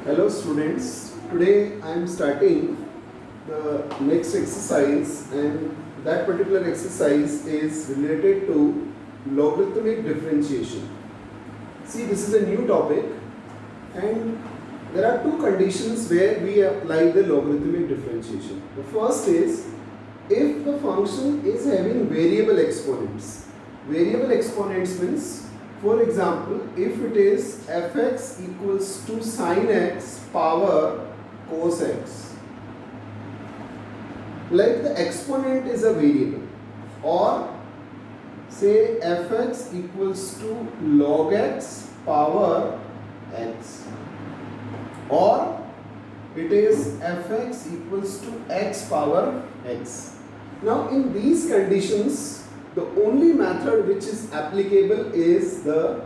Hello students, today I am starting the next exercise, and that particular exercise is related to logarithmic differentiation. See, this is a new topic, and there are two conditions where we apply the logarithmic differentiation. The first is if the function is having variable exponents. Variable exponents means, for example, if it is fx equals to sin x power cos x, like the exponent is a variable, or say fx equals to log x power x, or it is fx equals to x power x. Now in these conditions, the only method which is applicable is the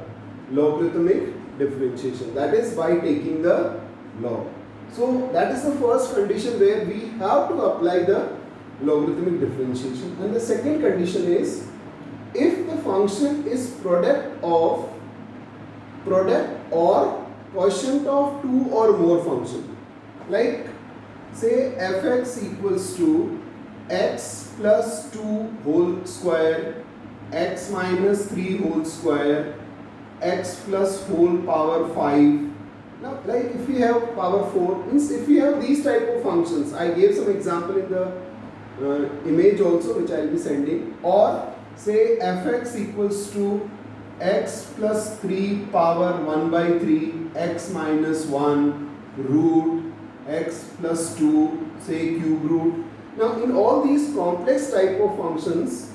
logarithmic differentiation, that is by taking the log. So that is the first condition where we have to apply the logarithmic differentiation. And the second condition is if the function is product or quotient of two or more function, like say fx equals to x plus 2 whole square, x minus 3 whole square, x plus whole power 5. Now like if we have power 4, means if we have these type of functions, I gave some example in the image also which I will be sending, or say fx equals to x plus 3 power 1 by 3, x minus 1 root, x plus 2, say cube root. Now in all these complex type of functions,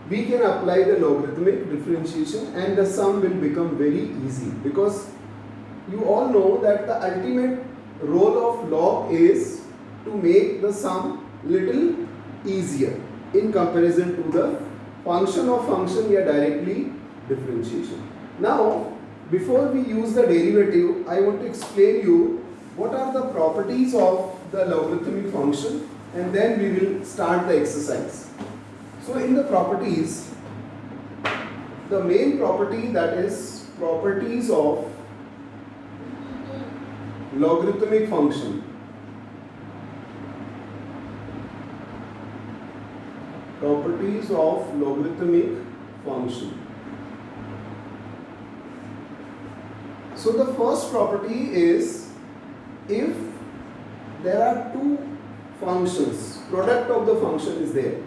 we can apply the logarithmic differentiation and the sum will become very easy, because you all know that the ultimate role of log is to make the sum little easier in comparison to the function of function or directly differentiation. Now before we use the derivative, I want to explain you what are the properties of the logarithmic function, and then we will start the exercise. So in the properties, the main property, that is properties of logarithmic function. Properties of logarithmic function. So the first property is if there are two functions, product of the function is there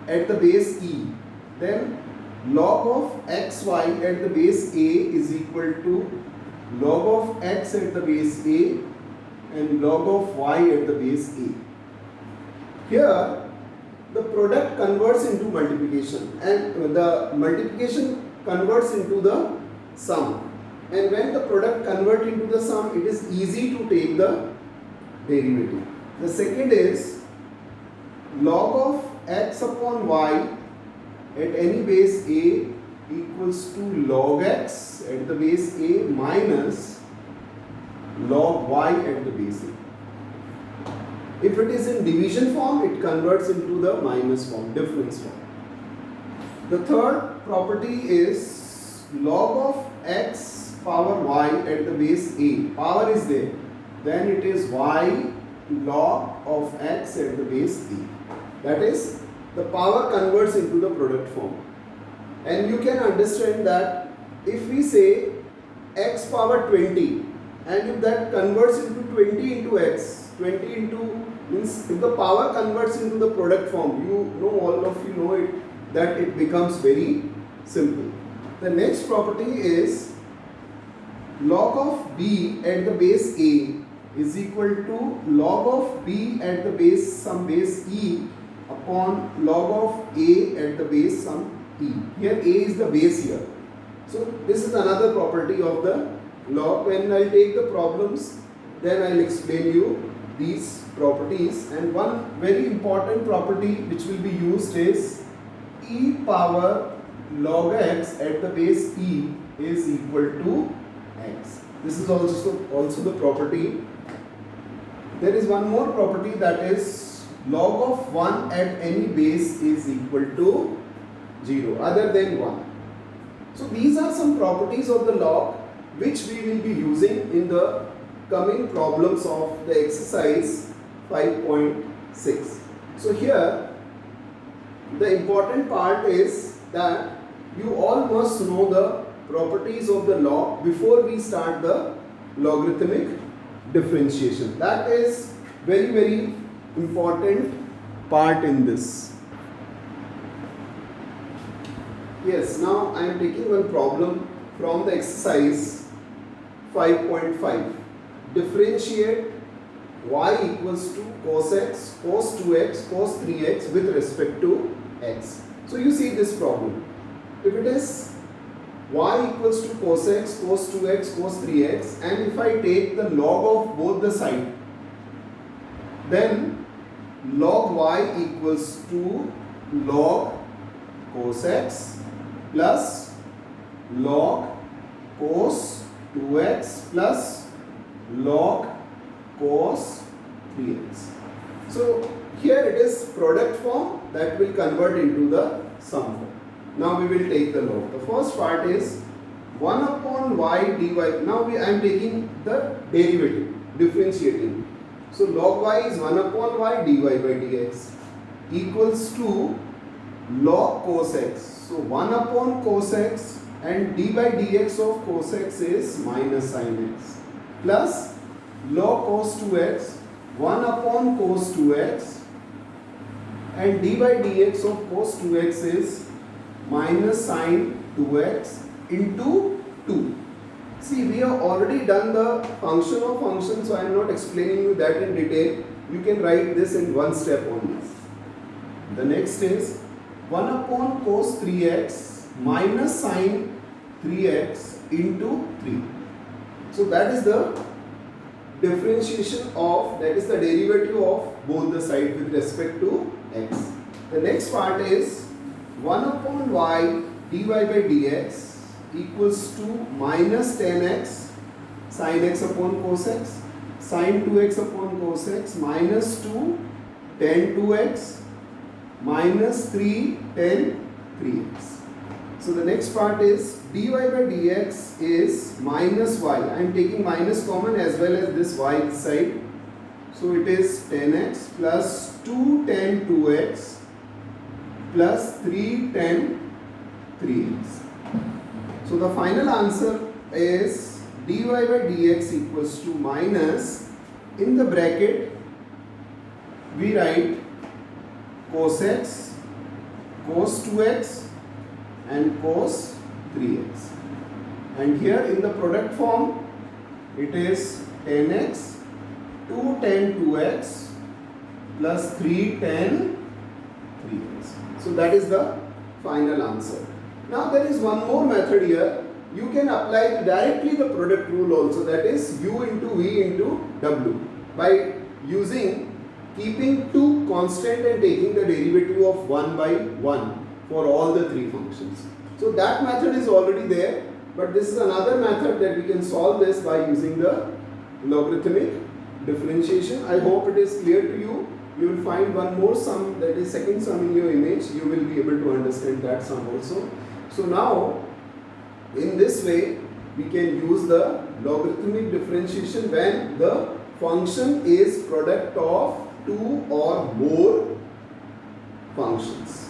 at the base e, then log of xy at the base a is equal to log of x at the base a and log of y at the base a. Here the product converts into multiplication and the multiplication converts into the sum, and when the product converts into the sum, it is easy to take the derivative. The second is log of x upon y at any base a equals to log x at the base a minus log y at the base a. If it is in division form, it converts into the minus form, difference form. The third property is log of x power y at the base a. Power is there, then it is y log of x at the base a. That is, the power converts into the product form. And you can understand that if we say x power 20, and if that converts into 20 into x, 20 into means if the power converts into the product form, you know, all of you know it, that it becomes very simple. The next property is log of b at the base a is equal to log of b at the base some base e upon log of a at the base some e. Here a is the base here. So this is another property of the log. When I take the problems, then I will explain you these properties. And one very important property which will be used is e power log x at the base e is equal to x. This is also the property. There is one more property, that is log of 1 at any base is equal to 0 other than 1. So these are some properties of the log which we will be using in the upcoming problems of the exercise 5.6. So here the important part is that you all must know the properties of the log before we start the logarithmic differentiation. That is very important part in this. Yes, now I am taking one problem from the exercise 5.5. Differentiate y equals to cos x, cos 2x, cos 3x with respect to x. So you see this problem. If it is y equals to cos x, cos 2x, cos 3x, and if I take the log of both the sides, then log y equals to log cos x plus log cos 2x plus log cos 3x. So here it is product form that will convert into the sum form. Now we will take the log. The first part is 1 upon y dy. Now I am taking the derivative, differentiating. So log y is 1 upon y dy by dx equals to log cos x. So 1 upon cos x and d by dx of cos x is minus sin x plus log cos 2x 1 upon cos 2x and d by dx of cos 2x is minus sin 2x into 2. See, we have already done the function of function, so I am not explaining you that in detail. You can write this in one step only. The next is 1 upon cos 3x minus sin 3x into 3. So that is the differentiation of, that is the derivative of both the sides with respect to x. The next part is 1 upon y dy by dx equals to minus 10x sin x upon cos x, sin 2x upon cos x minus 2 tan 2x minus 3 tan 3x. So the next part is dy by dx is minus y. I am taking minus common as well as this y side. So it is 10x plus 2 tan 2x plus 3 tan 3x. So the final answer is dy by dx equals to minus, in the bracket we write cos x, cos 2x and cos 3x. And here in the product form it is 10x, 2 tan 2x plus 3 tan 3x. So that is the final answer. Now there is one more method here. You can apply directly the product rule also, that is u into v into w, by using keeping two constant and taking the derivative of 1 by 1 for all the three functions. So that method is already there, but this is another method that we can solve this by using the logarithmic differentiation. I hope it is clear to you. You will find one more sum, that is second sum in your image. You will be able to understand that sum also. So now in this way we can use the logarithmic differentiation when the function is product of two or more functions.